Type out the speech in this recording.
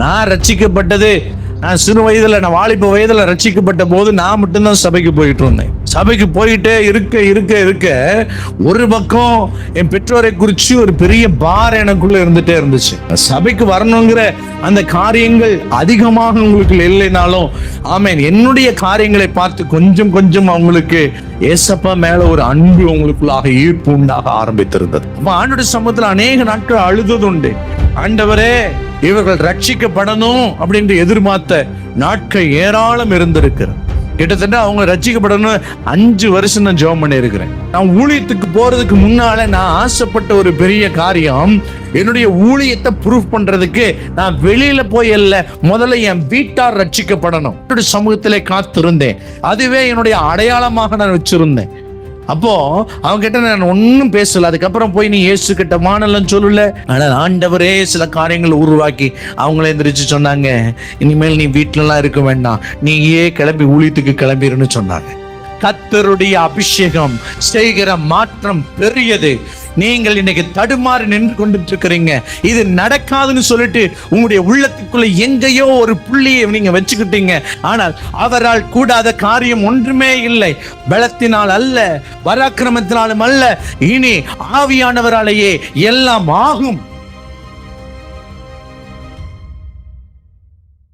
நான் ரட்சிக்கப்பட்டது, நான் சிறு வயதுல, நான் வாலிப வயதுல ரட்சிக்கப்பட்ட போது நான் மட்டும்தான் சபைக்கு போயிட்டு இருந்தேன். சபைக்கு போயிட்டே இருக்க இருக்க இருக்க ஒரு பக்கம் என் பெற்றோரை குறிச்சு ஒரு பெரிய பார் எனக்குள்ள இருந்துட்டே இருந்துச்சு. சபைக்கு வரணுங்கிற அந்த காரியங்கள் அதிகமாக உங்களுக்கு இல்லைனாலும், ஆமென், என்னுடைய காரியங்களை பார்த்து கொஞ்சம் கொஞ்சம் அவங்களுக்கு ஏசப்பா மேல ஒரு அன்பு உங்களுக்குள்ளாக ஈர்ப்பு உண்டாக ஆரம்பித்திருந்தது. ஆண்டவருடைய சமூகத்தில் அநேக நாட்கள் அழுதது உண்டு. ஆண்டவரே, இவர்கள் ரட்சிக்கப்படணும் அப்படின்னு எதிர்பார்த்த நாட்கள் ஏராளம் இருந்திருக்கிறது. கிட்டத்தட்ட அவங்க ரட்சிக்கப்படணும் 5 வருஷம் நான் ஜெபம் பண்ணி இருக்கிறேன். நான் ஊழியத்துக்கு போறதுக்கு முன்னால நான் ஆசைப்பட்ட ஒரு பெரிய காரியம், என்னுடைய ஊழியத்தை ப்ரூஃப் பண்றதுக்கு நான் வெளியில போய் இல்ல, முதல்ல என் வீட்டார் ரட்சிக்கப்படணும். என்னுடைய சமூகத்திலே காத்திருந்தேன். அதுவே என்னுடைய அடையாளமாக நான் வச்சிருந்தேன். அப்போ அவங்க கிட்ட நான் ஒன்னும் பேசல. அதுக்கப்புறம் போய் நீ இயேசு கிட்ட மானலாம் சொல்லல. ஆனால் ஆண்டவரே சில காரியங்களை உருவாக்கி அவங்கள எந்திரிச்சு சொன்னாங்க, இனிமேல் நீ வீட்டுல எல்லாம் இருக்க வேண்டாம், நீயே கிளம்பி ஊழியத்துக்கு கிளம்பிருன்னு சொன்னாங்க. கர்த்தருடைய அபிஷேகம் செய்கிற மாற்றம் பெரியது. நீங்கள் இன்னைக்கு தடுமாறி நின்று கொண்டு இருக்கிறீங்க. இது நடக்காதுன்னு சொல்லிட்டு உங்களுடைய உள்ளத்துக்குள்ள எங்கேயோ ஒரு புள்ளியை நீங்க வச்சுக்கிட்டீங்க. ஆனால் அவரால் கூடாத காரியம் ஒன்றுமே இல்லை. பலத்தினால் அல்ல, பராக்கிரமத்தினாலும் அல்ல, இனி ஆவியானவராலேயே எல்லாம் ஆகும்.